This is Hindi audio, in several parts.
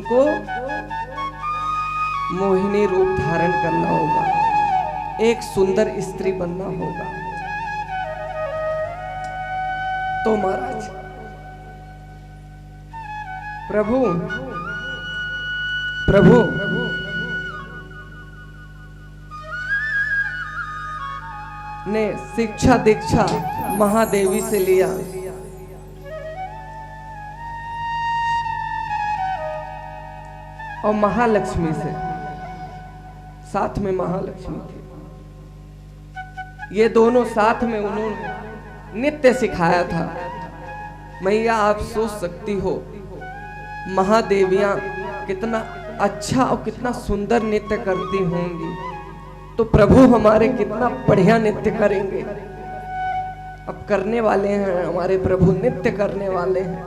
उनको मोहिनी रूप धारण करना होगा, एक सुंदर स्त्री बनना होगा। तो महाराज प्रभु प्रभु ने शिक्षा दीक्षा महादेवी से लिया। और महालक्ष्मी से, साथ में महालक्ष्मी थी। ये दोनों साथ में उन्होंने नित्य सिखाया था। मैया आप सोच सकती हो महादेवियां कितना अच्छा और कितना सुंदर नृत्य करती होंगी, तो प्रभु हमारे कितना बढ़िया नृत्य करेंगे। अब करने वाले हैं हमारे प्रभु, नृत्य करने वाले हैं।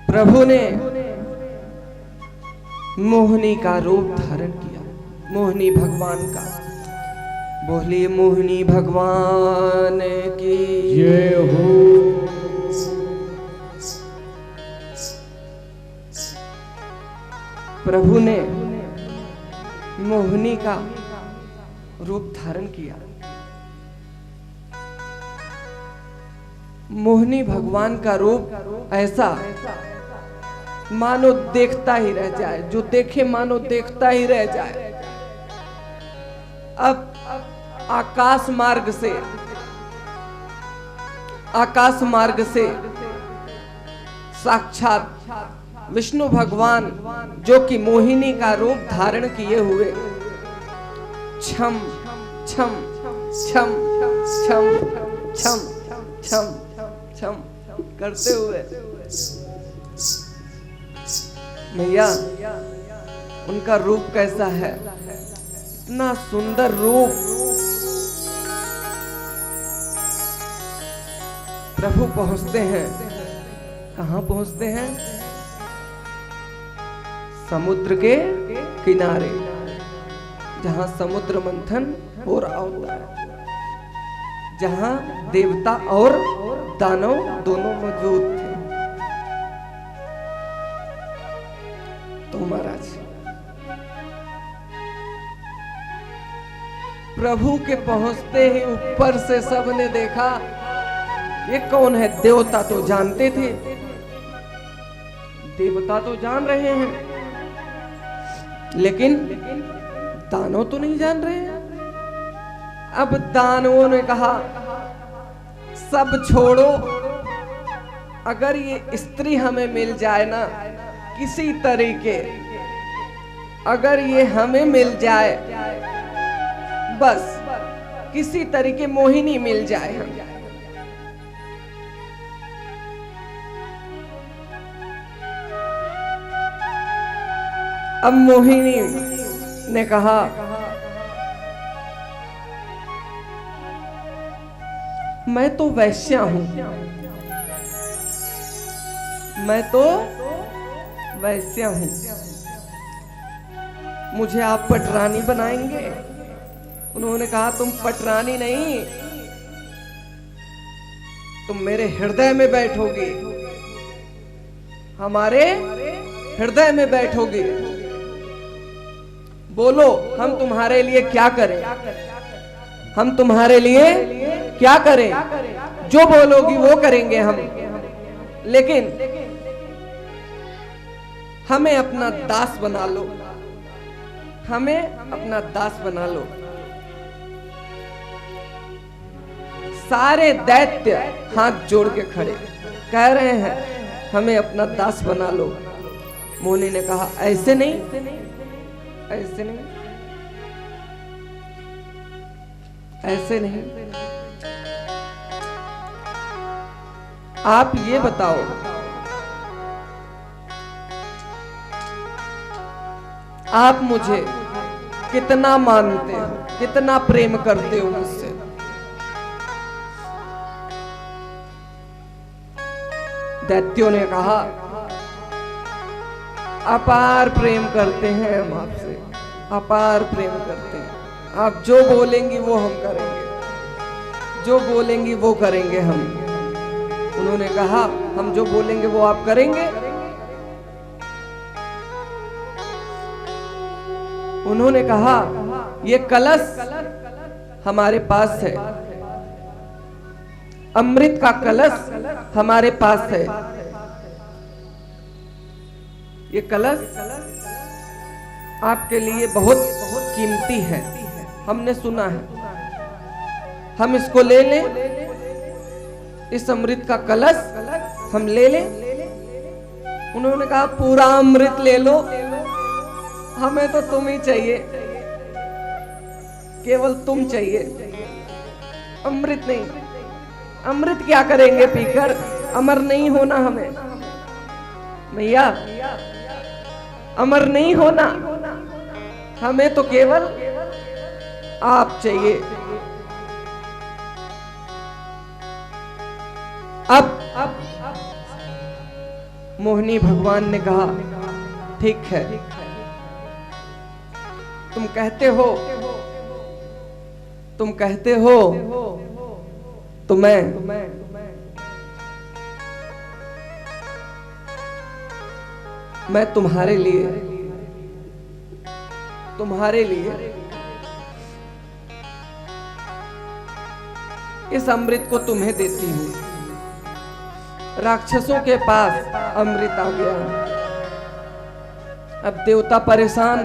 प्रभु ने मोहिनी का रूप धारण किया, मोहिनी भगवान का। बोलिए मोहिनी भगवान की जय हो। प्रभु ने मोहिनी का रूप धारण किया। मोहिनी भगवान का रूप ऐसा मानो देखता ही रह जाए, जो देखे मानो देखता ही रह जाए। अब आकाश मार्ग से साक्षात विष्णु भगवान जो कि मोहिनी का रूप धारण किए हुए छम छम छम छम छम छम छम करते हुए मैया, उनका रूप कैसा है, इतना सुंदर रूप। प्रभु पहुंचते हैं, कहां पहुंचते हैं? समुद्र के किनारे, जहां समुद्र मंथन हो रहा होता है, जहां देवता और दानव दोनों मौजूद थे। तो महाराज प्रभु के पहुंचते ही ऊपर से सबने देखा, ये कौन है? देवता तो जानते थे, देवता तो जान रहे हैं, लेकिन दानव तो नहीं जान रहे हैं। अब दानवों ने कहा सब छोड़ो, अगर ये स्त्री हमें मिल जाए ना किसी तरीके, अगर ये हमें मिल जाए, बस किसी तरीके मोहिनी मिल जाए हम। अब मोहिनी ने कहा मैं तो वैश्या हूं, मैं तो वैश्या हूं, मुझे आप पटरानी बनाएंगे? उन्होंने कहा तुम पटरानी नहीं, तुम मेरे हृदय में बैठोगी, हमारे हृदय में बैठोगी। बोलो हम तुम्हारे लिए क्या करें, हम तुम्हारे लिए क्या करें? जो बोलोगी वो करेंगे हम, लेकिन हमें अपना दास बना लो, हमें अपना दास बना लो। सारे दैत्य हाथ जोड़ के खड़े कह रहे हैं हमें अपना दास बना लो। मोहिनी ने कहा ऐसे नहीं, ऐसे नहीं, ऐसे नहीं। आप ये बताओ, आप मुझे कितना मानते हो, कितना प्रेम करते हो मुझसे? दैत्यों ने कहा अपार प्रेम करते हैं हम आपसे, अपार प्रेम करते हैं, आप जो बोलेंगी वो हम करेंगे, जो बोलेंगी वो करेंगे हम। उन्होंने कहा हम जो बोलेंगे वो आप करेंगे। उन्होंने कहा ये कलश हमारे पास है, अमृत का कलश हमारे पास है। ये कलश आपके लिए बहुत कीमती है, हमने सुना है, हम इसको ले लें, इस अमृत का कलश हम ले लें। उन्होंने कहा पूरा अमृत ले लो, हमें तो तुम ही चाहिए, केवल तुम चाहिए, अमृत नहीं। अमृत क्या करेंगे पीकर, अमर नहीं होना हमें भैया, अमर नहीं होना हमें, तो केवल आप चाहिए। अब मोहिनी भगवान ने कहा ठीक है, तुम कहते हो तो मैं तुम्हारे लिए इस अमृत को तुम्हें देती हूं। राक्षसों के पास अमृत आ गया। अब देवता परेशान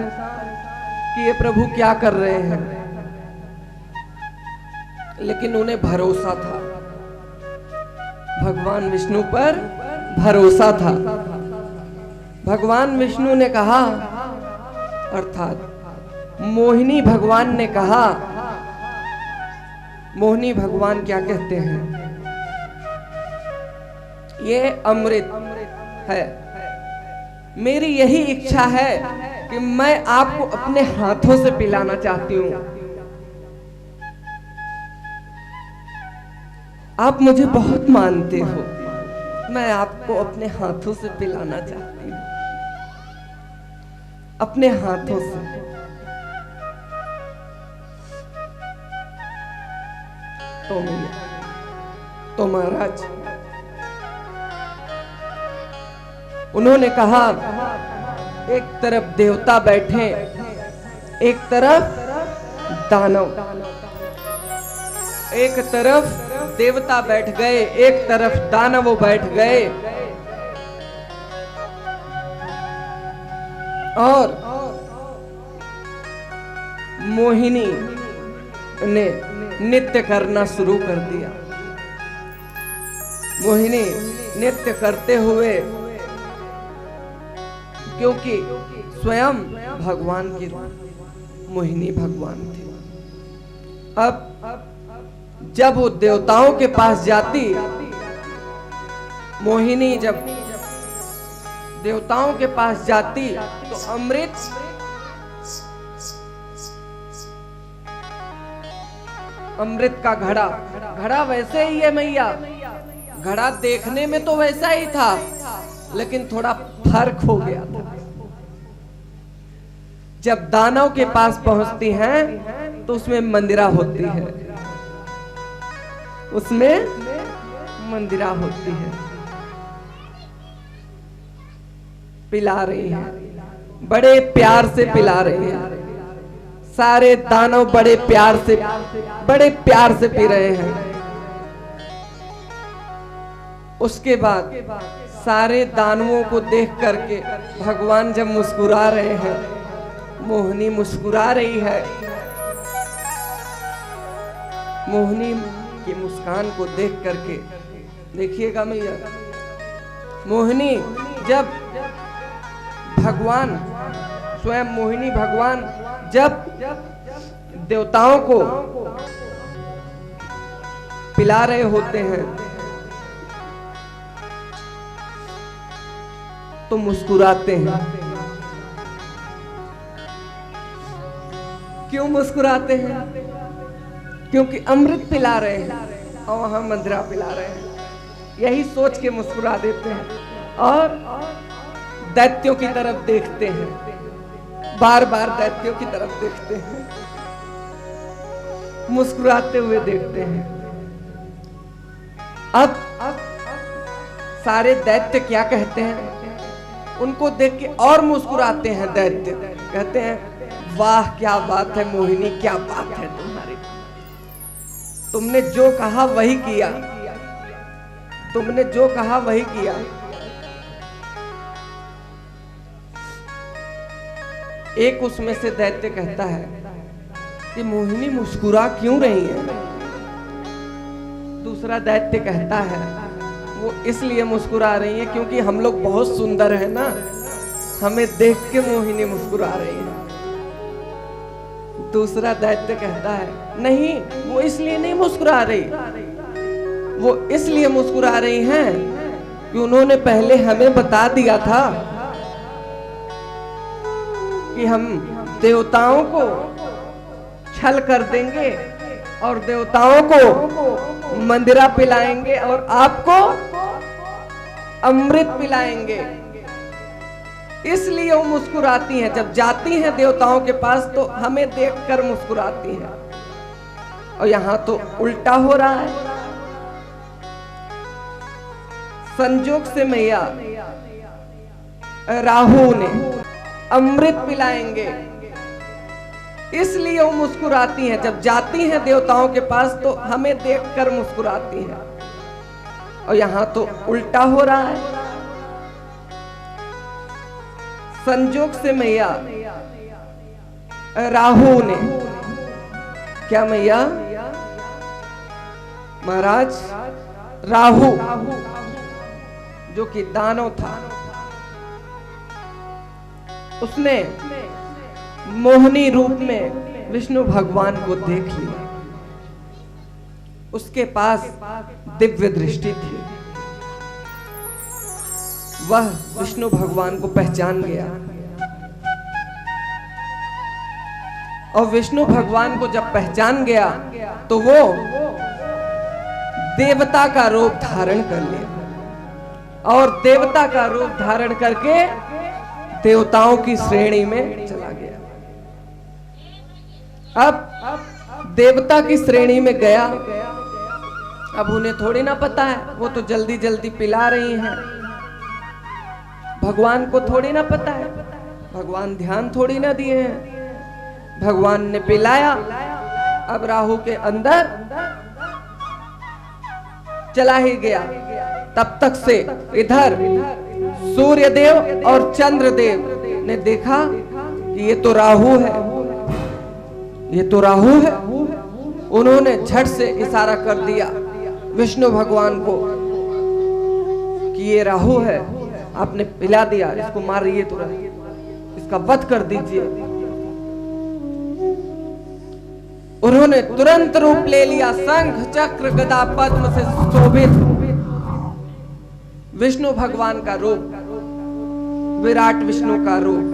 कि ये प्रभु क्या कर रहे हैं, लेकिन उन्हें भरोसा था, भगवान विष्णु पर भरोसा था। भगवान विष्णु ने कहा, अर्थात मोहिनी भगवान ने कहा, मोहिनी भगवान क्या कहते हैं, ये अमृत है, मेरी यही इच्छा है कि मैं आपको अपने हाथों से पिलाना चाहती हूं। आप मुझे बहुत मानते हो, मैं आपको अपने हाथों से पिलाना चाहती हूं, अपने हाथों से। तो महाराज उन्होंने कहा, एक तरफ देवता बैठे, एक तरफ दानव, एक तरफ देवता बैठ गए, एक तरफ दानव बैठ गए, और मोहिनी ने नृत्य करना शुरू कर दिया। मोहिनी नृत्य करते हुए, क्योंकि स्वयं भगवान की मोहिनी भगवान थी। अब जब वो देवताओं के पास जाती, मोहिनी जब देवताओं के पास जाती तो अमृत का घड़ा वैसे ही है मैया, घड़ा देखने में तो वैसा ही था, लेकिन थोड़ा फर्क हो गया था। जब दानव के पास पहुंचती हैं तो उसमें मंदिरा होती है, उसमें मंदिरा होती है, पिला रही है, बड़े प्यार से पिला रही है। सारे दानव बड़े प्यार से पी रहे हैं। उसके बाद सारे दानवों को देख करके भगवान जब मुस्कुरा रहे हैं, मोहिनी मुस्कुरा रही है। मोहिनी की मुस्कान को देख करके देखिएगा मैया, मोहिनी जब भगवान स्वयं मोहिनी भगवान जब देवताओं को पिला रहे होते हैं तो मुस्कुराते हैं। क्यों मुस्कुराते हैं? क्योंकि अमृत पिला रहे हैं और वहां मंदिरा पिला रहे हैं, यही सोच के मुस्कुरा देते हैं और दैत्यों की तरफ देखते हैं, बार बार दैत्यों की तरफ देखते हैं, मुस्कुराते हुए देखते हैं। अब सारे दैत्य क्या कहते हैं, उनको देख के और मुस्कुराते हैं दैत्य, कहते हैं वाह क्या बात है मोहिनी, क्या बात है तुम्हारी, तुमने जो कहा वही किया, तुमने जो कहा वही किया। एक उसमें से दैत्य कहता है कि मोहिनी मुस्कुरा क्यों रही है। दूसरा दैत्य कहता है वो इसलिए मुस्कुरा रही है क्योंकि हम लोग बहुत सुंदर है ना, हमें देख के मोहिनी मुस्कुरा रही है। दूसरा दैत्य कहता है नहीं, वो इसलिए नहीं मुस्कुरा रही, वो इसलिए मुस्कुरा रही हैं कि उन्होंने पहले हमें बता दिया था कि हम देवताओं को छल कर देंगे और देवताओं को मंदिरा पिलाएंगे और आपको अमृत पिलाएंगे, इसलिए वो मुस्कुराती हैं। जब जाती हैं देवताओं के पास तो हमें देखकर मुस्कुराती हैं, और यहां तो उल्टा हो रहा है। संजोग से मैया राहु ने अमृत पिलाएंगे, इसलिए वो मुस्कुराती हैं। जब जाती हैं देवताओं के पास तो हमें देखकर मुस्कुराती हैं, और यहां तो उल्टा हो रहा है। संजोग से मैया राहु ने, क्या मैया महाराज, राहु जो कि दानव था, उसने मोहिनी रूप में विष्णु भगवान को देख लिया। उसके पास दिव्य दृष्टि थी, वह विष्णु भगवान को पहचान गया, और विष्णु भगवान को जब पहचान गया तो वो देवता का रूप धारण कर लिया, और देवता का रूप धारण करके देवताओं की श्रेणी में चला गया। अब देवता की श्रेणी में गया, अब उन्हें थोड़ी ना पता है, वो तो जल्दी जल्दी पिला रही हैं, भगवान को थोड़ी ना पता है, भगवान ध्यान थोड़ी ना दिए हैं। भगवान ने पिलाया, अब राहु के अंदर चला ही गया। तब तक से इधर सूर्य देव और चंद्र देव ने देखा कि ये तो राहु है, ये तो राहु है। उन्होंने झट से इशारा कर दिया विष्णु भगवान को कि ये राहु है, आपने पिला दिया, इसको मारिए तुरंत, इसका वध कर दीजिए। उन्होंने तुरंत रूप ले लिया, शंख चक्र गदा पद्म से शोभित विष्णु भगवान का रूप, विराट विष्णु का रूप,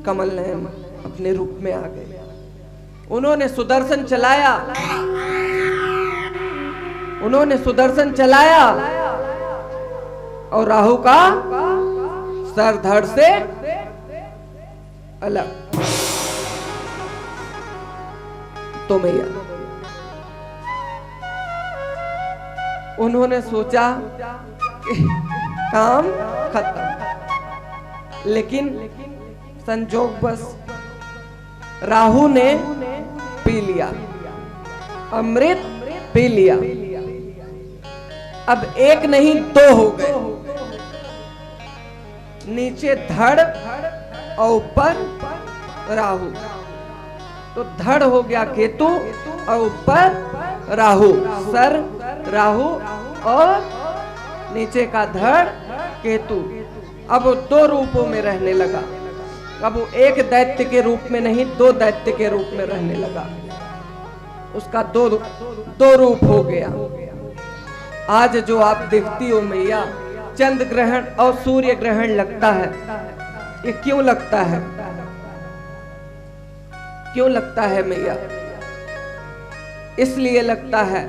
कमल नयन अपने रूप में आ गए। उन्होंने सुदर्शन चलाया, उन्होंने सुदर्शन चलाया और राहु का सर धड़ से अलग। तो मैया उन्होंने सोचा कि काम खत्म, लेकिन संजोगवश राहु ने पी लिया, अमृत पी लिया। अब एक नहीं दो हो गए, नीचे धड़ और ऊपर राहु। तो धड़ हो गया केतु और ऊपर राहु, सर राहु और नीचे का धड़ केतु। अब वो दो रूपों में रहने लगा, अब वो एक दैत्य के रूप में नहीं, दो दैत्य के रूप में रहने लगा। उसका दो रूप हो गया। आज जो आप देखती हो मैया, चंद्र ग्रहण और सूर्य ग्रहण लगता है, ये क्यों लगता है? क्यों लगता है मैया? इसलिए लगता है